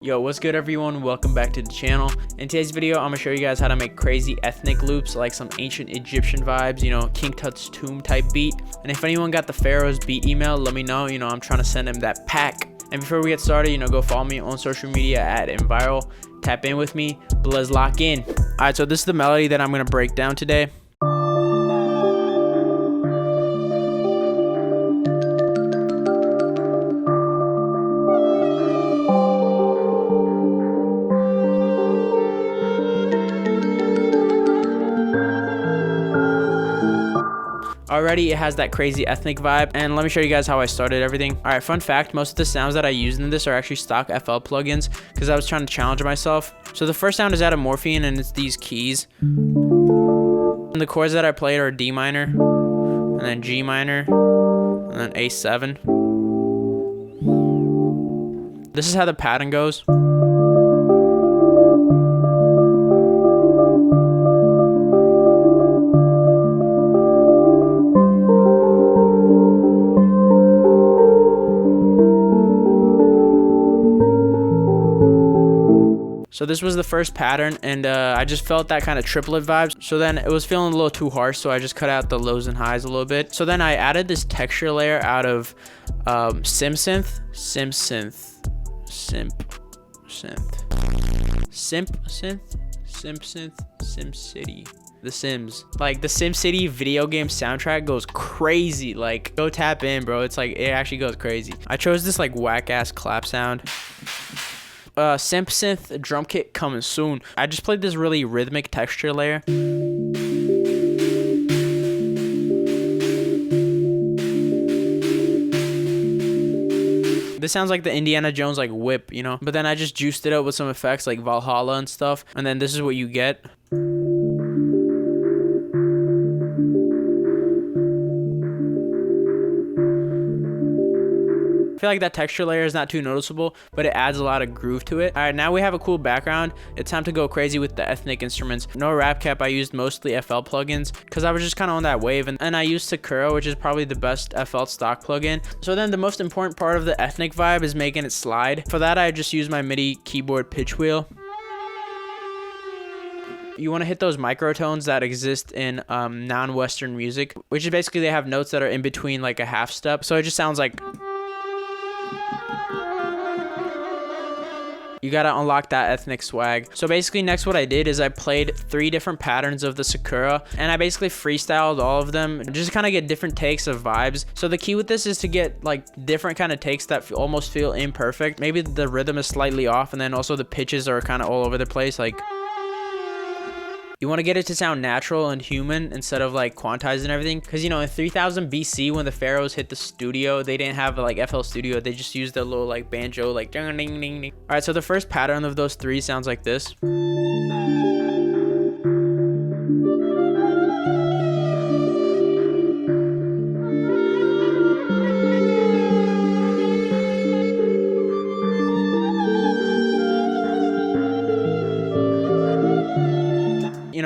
Yo, what's good everyone? Welcome back to the channel. In today's video, I'm gonna show you guys how to make crazy ethnic loops like some ancient Egyptian vibes, King Tut's tomb type beat. And if anyone got the Pharaoh's beat email, let me know. I'm trying to send him that pack. And before we get started, go follow me on social media at inviral. Tap in with me, but let's lock in. All right, so this is the melody that I'm gonna break down today. Already it has that crazy ethnic vibe, and let me show you guys how I started everything. All right, fun fact, most of the sounds that I used in this are actually stock FL plugins because I was trying to challenge myself. So the first sound is out of Morphine, and it's these keys. And the chords that I played are D minor, and then G minor, and then A7. This is how the pattern goes. So this was the first pattern, and I just felt that kind of triplet vibes. So then it was feeling a little too harsh, so I just cut out the lows and highs a little bit. So then I added this texture layer out of SimSynth, SimCity. The Sims. Like the SimCity video game soundtrack goes crazy. Like, go tap in, bro. It's like, it actually goes crazy. I chose this like whack ass clap sound. SimSynth drum kit coming soon. I just played this really rhythmic texture layer. This sounds like the Indiana Jones like whip, But then I just juiced it up with some effects like Valhalla and stuff. And then this is what you get. I feel like that texture layer is not too noticeable, but it adds a lot of groove to it. All right, now we have a cool background. It's time to go crazy with the ethnic instruments. No rap cap. I used mostly FL plugins because I was just kind of on that wave, and I used Sakura, which is probably the best FL stock plugin. So then the most important part of the ethnic vibe is making it slide. For that, I just use my MIDI keyboard pitch wheel. You want to hit those microtones that exist in non-Western music, which is basically they have notes that are in between like a half step. So it just sounds like... You gotta unlock that ethnic swag. So basically next what I did is I played 3 different patterns of the Sakura, and I basically freestyled all of them just to kind of get different takes of vibes. So the key with this is to get like different kind of takes that almost feel imperfect. Maybe the rhythm is slightly off, and then also the pitches are kind of all over the place. Like, you want to get it to sound natural and human instead of like quantized and everything. Because, in 3000 BC, when the pharaohs hit the studio, they didn't have like FL Studio. They just used the little like banjo, like ding, ding, ding, ding. All right, so the first pattern of those 3 sounds like this.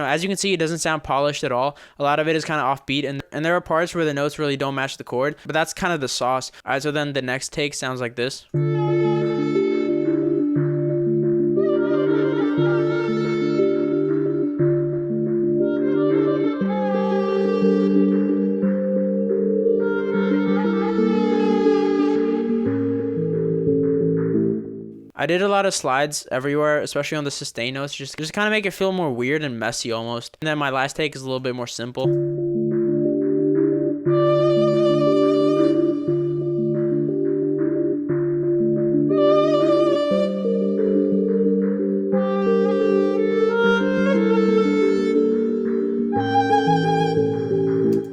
As you can see, it doesn't sound polished at all. A lot of it is kind of offbeat, and there are parts where the notes really don't match the chord, but that's kind of the sauce. All right, so then the next take sounds like this. I did a lot of slides everywhere, especially on the sustain notes, just kind of make it feel more weird and messy almost. And then my last take is a little bit more simple.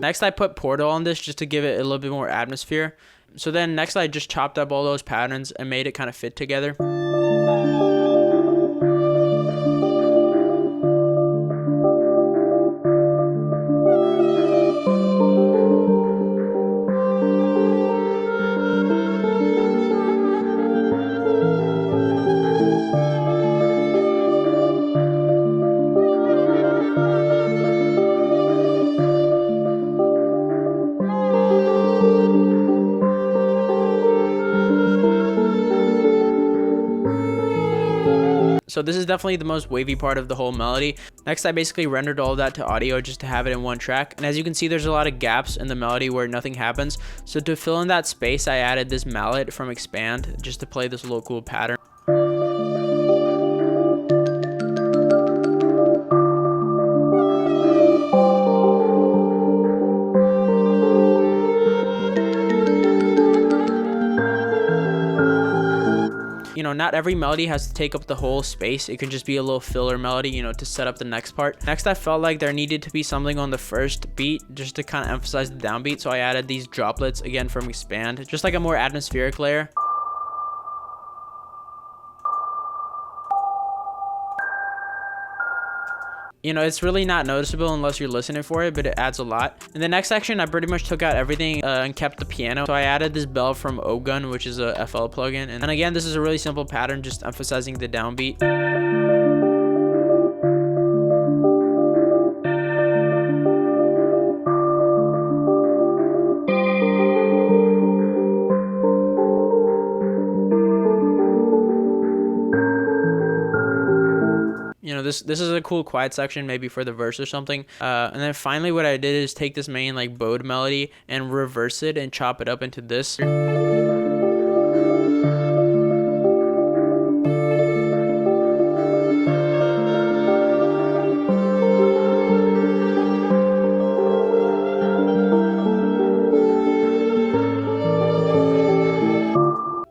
Next, I put Portal on this just to give it a little bit more atmosphere. So then next, I just chopped up all those patterns and made it kind of fit together. So this is definitely the most wavy part of the whole melody. Next, I basically rendered all of that to audio just to have it in one track. And as you can see, there's a lot of gaps in the melody where nothing happens. So to fill in that space, I added this mallet from Expand just to play this little cool pattern. You know, not every melody has to take up the whole space. It can just be a little filler melody, you know, to set up the next part. Next, I felt like there needed to be something on the first beat just to kind of emphasize the downbeat. So I added these droplets again from Expand, just like a more atmospheric layer. You know, it's really not noticeable unless you're listening for it, but it adds a lot. In the next section, I pretty much took out everything and kept the piano. So I added this bell from Ogun, which is a FL plugin. And again, this is a really simple pattern, just emphasizing the downbeat. You know, this is a cool quiet section, maybe for the verse or something. And then finally what I did is take this main like bowed melody and reverse it and chop it up into this.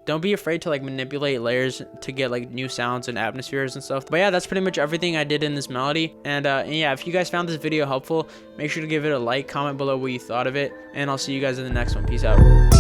Don't be afraid to like manipulate layers to get like new sounds and atmospheres and stuff. But yeah, that's pretty much everything I did in this melody. And yeah, if you guys found this video helpful, make sure to give it a like, comment below what you thought of it, and I'll see you guys in the next one. Peace out.